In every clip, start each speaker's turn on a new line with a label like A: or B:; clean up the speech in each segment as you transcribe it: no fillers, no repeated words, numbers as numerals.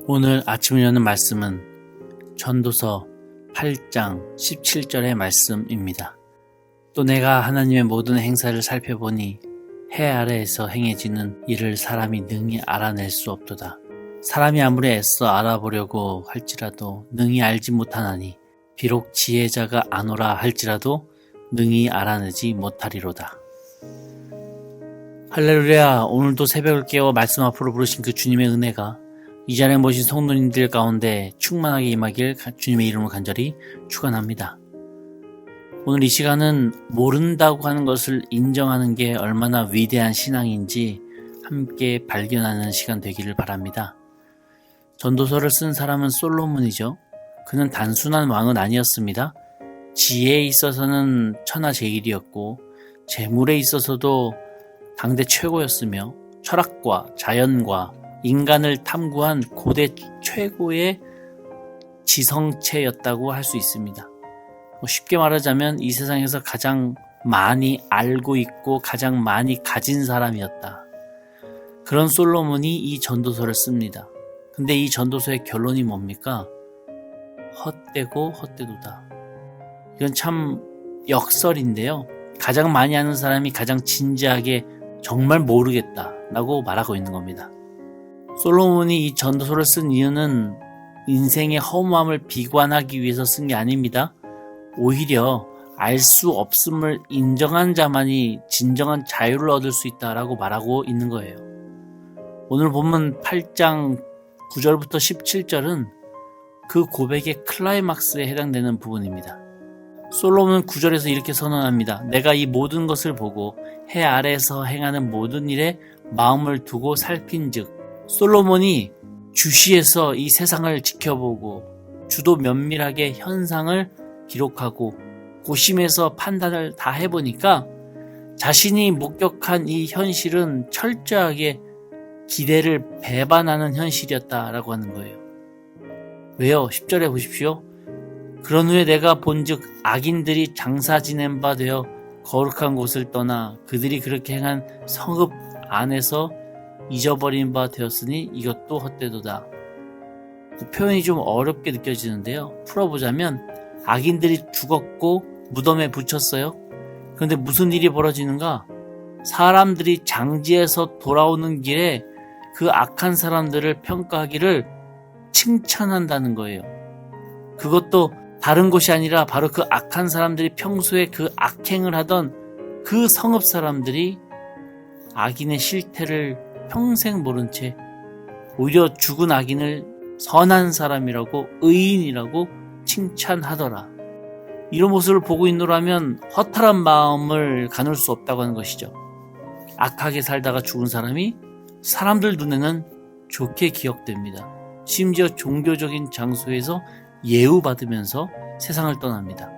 A: 오늘 아침을 여는 말씀은 전도서 8장 17절의 말씀입니다. 또 내가 하나님의 모든 행사를 살펴보니 해 아래에서 행해지는 일을 사람이 능히 알아낼 수 없도다. 사람이 아무리 애써 알아보려고 할지라도 능히 알지 못하나니 비록 지혜자가 아노라 할지라도 능히 알아내지 못하리로다. 할렐루야. 오늘도 새벽을 깨워 말씀 앞으로 부르신 그 주님의 은혜가 이 자리에 모신 성도님들 가운데 충만하게 임하길 주님의 이름으로 간절히 축원합니다. 오늘 이 시간은 모른다고 하는 것을 인정하는 게 얼마나 위대한 신앙인지 함께 발견하는 시간 되기를 바랍니다. 전도서를 쓴 사람은 솔로몬이죠. 그는 단순한 왕은 아니었습니다. 지혜에 있어서는 천하제일이었고 재물에 있어서도 당대 최고였으며 철학과 자연과 인간을 탐구한 고대 최고의 지성체였다고 할 수 있습니다. 쉽게 말하자면 이 세상에서 가장 많이 알고 있고 가장 많이 가진 사람이었다. 그런 솔로몬이 이 전도서를 씁니다. 근데 이 전도서의 결론이 뭡니까? 헛되고 헛되도다. 이건 참 역설인데요. 가장 많이 아는 사람이 가장 진지하게 정말 모르겠다라고 말하고 있는 겁니다. 솔로몬이 이 전도서를 쓴 이유는 인생의 허무함을 비관하기 위해서 쓴 게 아닙니다. 오히려 알 수 없음을 인정한 자만이 진정한 자유를 얻을 수 있다라고 말하고 있는 거예요. 오늘 본문 8장 9절부터 17절은 그 고백의 클라이막스에 해당되는 부분입니다. 솔로몬은 9절에서 이렇게 선언합니다. 내가 이 모든 것을 보고 해 아래에서 행하는 모든 일에 마음을 두고 살핀즉 솔로몬이 주시에서 이 세상을 지켜보고 주도 면밀하게 현상을 기록하고 고심해서 판단을 다 해보니까 자신이 목격한 이 현실은 철저하게 기대를 배반하는 현실이었다라고 하는 거예요. 왜요? 10절에 보십시오. 그런 후에 내가 본즉 악인들이 장사 지낸 바 되어 거룩한 곳을 떠나 그들이 그렇게 행한 성읍 안에서 잊어버린 바 되었으니 이것도 헛되도다. 표현이 좀 어렵게 느껴지는데요. 풀어보자면 악인들이 죽었고 무덤에 붙였어요. 그런데 무슨 일이 벌어지는가? 사람들이 장지에서 돌아오는 길에 그 악한 사람들을 평가하기를 칭찬한다는 거예요. 그것도 다른 곳이 아니라 바로 그 악한 사람들이 평소에 그 악행을 하던 그 성읍 사람들이 악인의 실태를 평생 모른 채 오히려 죽은 악인을 선한 사람이라고 의인이라고 칭찬하더라. 이런 모습을 보고 있노라면 허탈한 마음을 가눌 수 없다고 하는 것이죠. 악하게 살다가 죽은 사람이 사람들 눈에는 좋게 기억됩니다. 심지어 종교적인 장소에서 예우받으면서 세상을 떠납니다.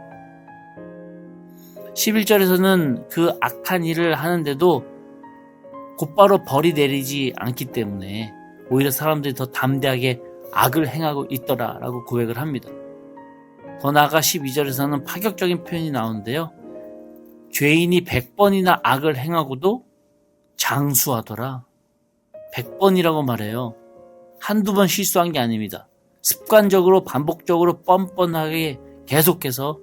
A: 11절에서는 그 악한 일을 하는데도 곧바로 벌이 내리지 않기 때문에 오히려 사람들이 더 담대하게 악을 행하고 있더라라고 고백을 합니다. 더 나아가 12절에서는 파격적인 표현이 나오는데요. 죄인이 100번이나 악을 행하고도 장수하더라. 100번이라고 말해요. 한두 번 실수한 게 아닙니다. 습관적으로 반복적으로 뻔뻔하게 계속해서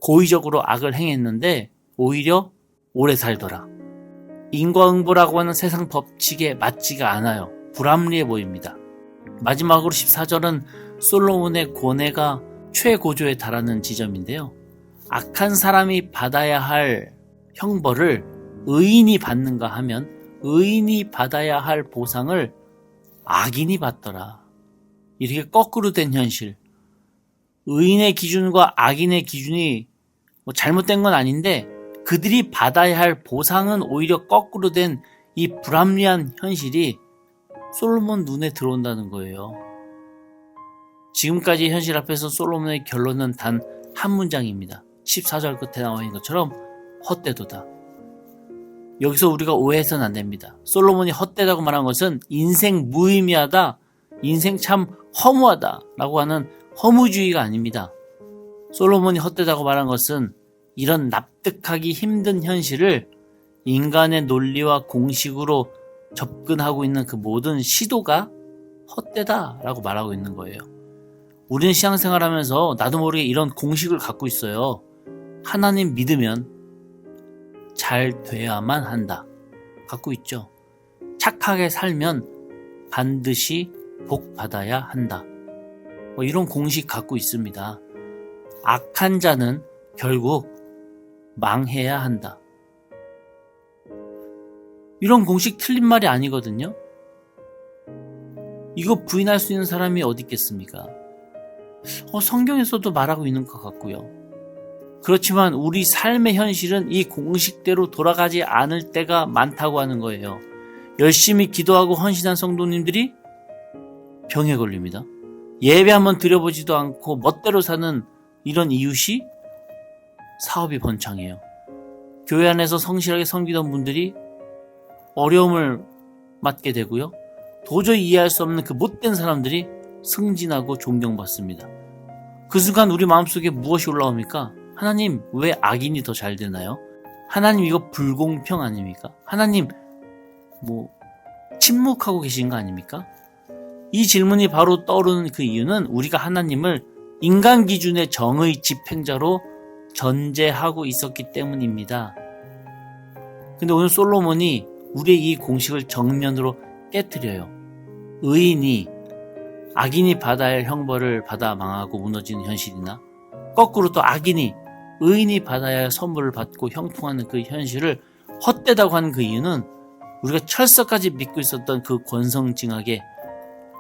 A: 고의적으로 악을 행했는데 오히려 오래 살더라. 인과응보라고 하는 세상 법칙에 맞지가 않아요. 불합리해 보입니다. 마지막으로 14절은 솔로몬의 고뇌가 최고조에 달하는 지점인데요. 악한 사람이 받아야 할 형벌을 의인이 받는가 하면 의인이 받아야 할 보상을 악인이 받더라. 이렇게 거꾸로 된 현실. 의인의 기준과 악인의 기준이 잘못된 건 아닌데 그들이 받아야 할 보상은 오히려 거꾸로 된 이 불합리한 현실이 솔로몬 눈에 들어온다는 거예요. 지금까지의 현실 앞에서 솔로몬의 결론은 단 한 문장입니다. 14절 끝에 나와 있는 것처럼 헛되도다. 여기서 우리가 오해해서는 안 됩니다. 솔로몬이 헛되다고 말한 것은 인생 무의미하다, 인생 참 허무하다 라고 하는 허무주의가 아닙니다. 솔로몬이 헛되다고 말한 것은 이런 납득하기 힘든 현실을 인간의 논리와 공식으로 접근하고 있는 그 모든 시도가 헛되다라고 말하고 있는 거예요. 우리는 신앙생활하면서 나도 모르게 이런 공식을 갖고 있어요. 하나님 믿으면 잘 돼야만 한다. 갖고 있죠. 착하게 살면 반드시 복 받아야 한다. 이런 공식 갖고 있습니다. 악한 자는 결국 망해야 한다. 이런 공식 틀린 말이 아니거든요. 이거 부인할 수 있는 사람이 어디 있겠습니까? 성경에서도 말하고 있는 것 같고요. 그렇지만 우리 삶의 현실은 이 공식대로 돌아가지 않을 때가 많다고 하는 거예요. 열심히 기도하고 헌신한 성도님들이 병에 걸립니다. 예배 한번 드려보지도 않고 멋대로 사는 이런 이웃이 사업이 번창해요. 교회 안에서 성실하게 섬기던 분들이 어려움을 맞게 되고요. 도저히 이해할 수 없는 그 못된 사람들이 승진하고 존경받습니다. 그 순간 우리 마음속에 무엇이 올라옵니까? 하나님, 왜 악인이 더 잘 되나요? 하나님, 이거 불공평 아닙니까? 하나님, 침묵하고 계신 거 아닙니까? 이 질문이 바로 떠오르는 그 이유는 우리가 하나님을 인간 기준의 정의 집행자로 전제하고 있었기 때문입니다. 근데 오늘 솔로몬이 우리의 이 공식을 정면으로 깨트려요. 의인이 악인이 받아야 할 형벌을 받아 망하고 무너지는 현실이나 거꾸로 또 악인이 의인이 받아야 할 선물을 받고 형통하는 그 현실을 헛되다고 하는 그 이유는 우리가 철석까지 믿고 있었던 그 권성징악의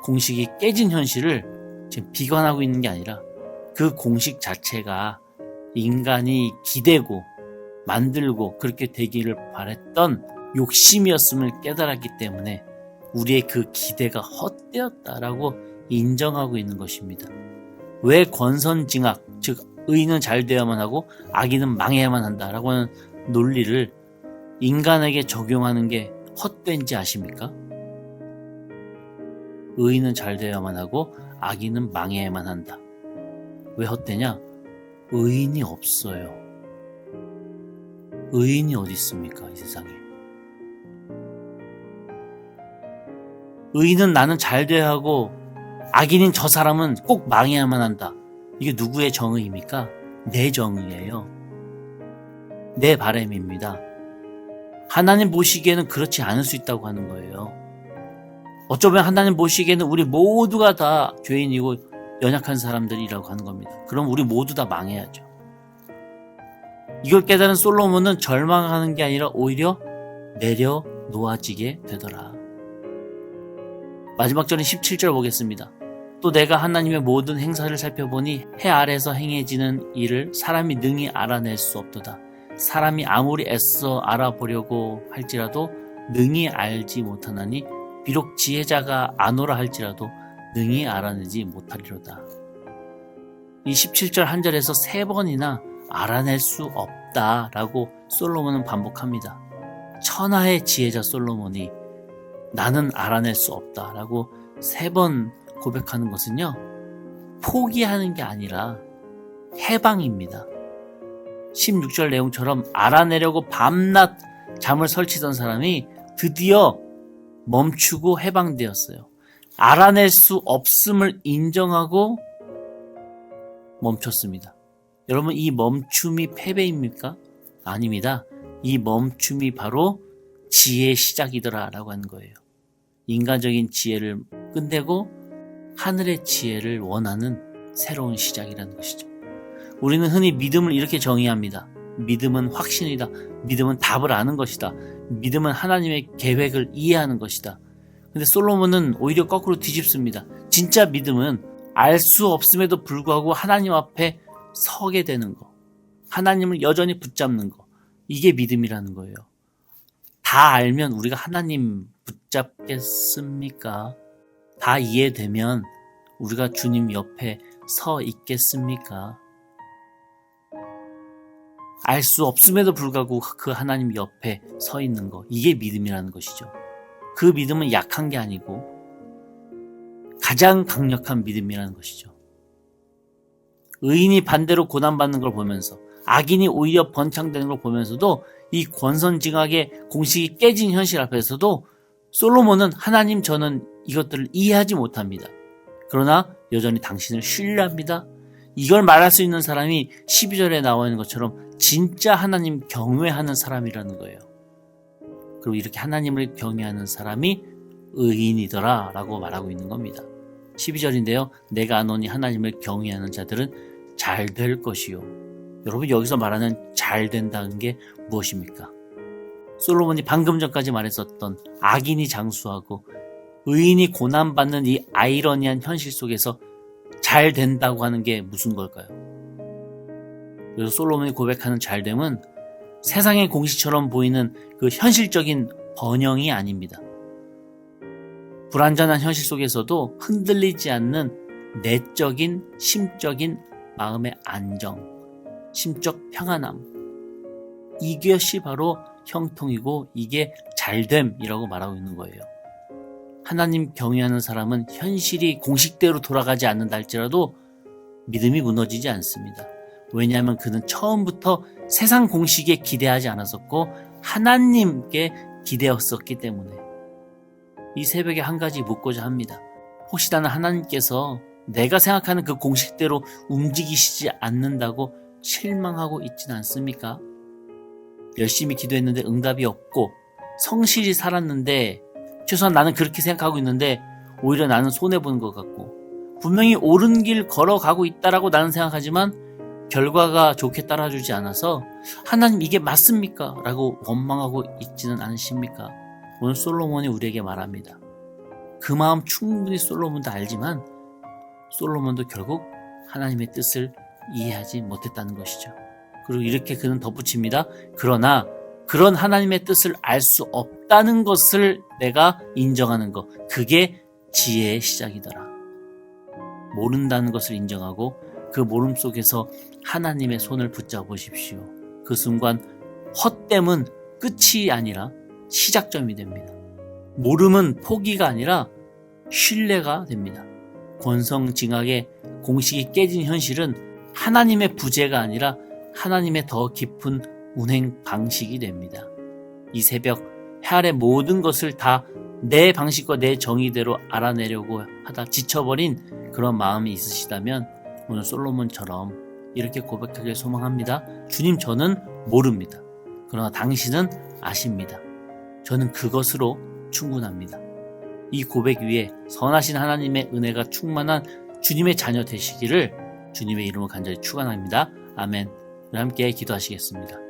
A: 공식이 깨진 현실을 지금 비관하고 있는 게 아니라 그 공식 자체가 인간이 기대고 만들고 그렇게 되기를 바랬던 욕심이었음을 깨달았기 때문에 우리의 그 기대가 헛되었다라고 인정하고 있는 것입니다. 왜 권선징악, 즉 의인은 잘 되어야만 하고 악인은 망해야만 한다라고 하는 논리를 인간에게 적용하는 게 헛된지 아십니까? 의인은 잘 되어야만 하고 악인은 망해야만 한다. 왜 헛되냐? 의인이 없어요. 의인이 어디 있습니까? 이 세상에. 의인은 나는 잘 돼야 하고 악인인 저 사람은 꼭 망해야만 한다. 이게 누구의 정의입니까? 내 정의예요. 내 바람입니다. 하나님 보시기에는 그렇지 않을 수 있다고 하는 거예요. 어쩌면 하나님 보시기에는 우리 모두가 다 죄인이고 연약한 사람들이라고 하는 겁니다. 그럼 우리 모두 다 망해야죠. 이걸 깨달은 솔로몬은 절망하는 게 아니라 오히려 내려놓아지게 되더라. 마지막 절인 17절 보겠습니다. 또 내가 하나님의 모든 행사를 살펴보니 해 아래서 행해지는 일을 사람이 능히 알아낼 수 없도다. 사람이 아무리 애써 알아보려고 할지라도 능히 알지 못하나니 비록 지혜자가 아노라 할지라도 능히 알아내지 못하리로다. 이 17절 한 절에서 3번이나 알아낼 수 없다라고 솔로몬은 반복합니다. 천하의 지혜자 솔로몬이 나는 알아낼 수 없다라고 3번 고백하는 것은요, 포기하는 게 아니라 해방입니다. 16절 내용처럼 알아내려고 밤낮 잠을 설치던 사람이 드디어 멈추고 해방되었어요. 알아낼 수 없음을 인정하고 멈췄습니다. 여러분, 이 멈춤이 패배입니까? 아닙니다. 이 멈춤이 바로 지혜의 시작이더라 라고 하는 거예요. 인간적인 지혜를 끝내고 하늘의 지혜를 원하는 새로운 시작이라는 것이죠. 우리는 흔히 믿음을 이렇게 정의합니다. 믿음은 확신이다. 믿음은 답을 아는 것이다. 믿음은 하나님의 계획을 이해하는 것이다. 근데 솔로몬은 오히려 거꾸로 뒤집습니다. 진짜 믿음은 알 수 없음에도 불구하고 하나님 앞에 서게 되는 거. 하나님을 여전히 붙잡는 거. 이게 믿음이라는 거예요. 다 알면 우리가 하나님 붙잡겠습니까? 다 이해되면 우리가 주님 옆에 서 있겠습니까? 알 수 없음에도 불구하고 그 하나님 옆에 서 있는 거. 이게 믿음이라는 것이죠. 그 믿음은 약한 게 아니고 가장 강력한 믿음이라는 것이죠. 의인이 반대로 고난받는 걸 보면서 악인이 오히려 번창되는 걸 보면서도 이 권선징악의 공식이 깨진 현실 앞에서도 솔로몬은 하나님, 저는 이것들을 이해하지 못합니다. 그러나 여전히 당신을 신뢰합니다. 이걸 말할 수 있는 사람이 12절에 나와 있는 것처럼 진짜 하나님 경외하는 사람이라는 거예요. 그리고 이렇게 하나님을 경외하는 사람이 의인이더라 라고 말하고 있는 겁니다. 12절인데요. 내가 아노니 하나님을 경외하는 자들은 잘 될 것이요. 여러분, 여기서 말하는 잘 된다는 게 무엇입니까? 솔로몬이 방금 전까지 말했었던 악인이 장수하고 의인이 고난받는 이 아이러니한 현실 속에서 잘 된다고 하는 게 무슨 걸까요? 그래서 솔로몬이 고백하는 잘됨은 세상의 공식처럼 보이는 그 현실적인 번영이 아닙니다. 불완전한 현실 속에서도 흔들리지 않는 내적인, 심적인 마음의 안정, 심적 평안함, 이것이 바로 형통이고 이게 잘됨이라고 말하고 있는 거예요. 하나님 경외하는 사람은 현실이 공식대로 돌아가지 않는다 할지라도 믿음이 무너지지 않습니다. 왜냐하면 그는 처음부터 세상 공식에 기대하지 않았었고 하나님께 기대었었기 때문에. 이 새벽에 한 가지 묻고자 합니다. 혹시 나는 하나님께서 내가 생각하는 그 공식대로 움직이시지 않는다고 실망하고 있지는 않습니까? 열심히 기도했는데 응답이 없고 성실히 살았는데 최소한 나는 그렇게 생각하고 있는데 오히려 나는 손해보는 것 같고 분명히 옳은 길 걸어가고 있다라고 나는 생각하지만 결과가 좋게 따라주지 않아서 하나님 이게 맞습니까? 라고 원망하고 있지는 않으십니까? 오늘 솔로몬이 우리에게 말합니다. 그 마음 충분히 솔로몬도 알지만 솔로몬도 결국 하나님의 뜻을 이해하지 못했다는 것이죠. 그리고 이렇게 그는 덧붙입니다. 그러나 그런 하나님의 뜻을 알 수 없다는 것을 내가 인정하는 것, 그게 지혜의 시작이더라. 모른다는 것을 인정하고 그 모름 속에서 하나님의 손을 붙잡으십시오. 그 순간 헛됨은 끝이 아니라 시작점이 됩니다. 모름은 포기가 아니라 신뢰가 됩니다. 권성징악의 공식이 깨진 현실은 하나님의 부재가 아니라 하나님의 더 깊은 운행 방식이 됩니다. 이 새벽 해 아래 모든 것을 다 내 방식과 내 정의대로 알아내려고 하다 지쳐버린 그런 마음이 있으시다면 오늘 솔로몬처럼 이렇게 고백하길 소망합니다. 주님, 저는 모릅니다. 그러나 당신은 아십니다. 저는 그것으로 충분합니다. 이 고백 위에 선하신 하나님의 은혜가 충만한 주님의 자녀 되시기를 주님의 이름으로 간절히 축원합니다. 아멘. 우리 함께 기도하시겠습니다.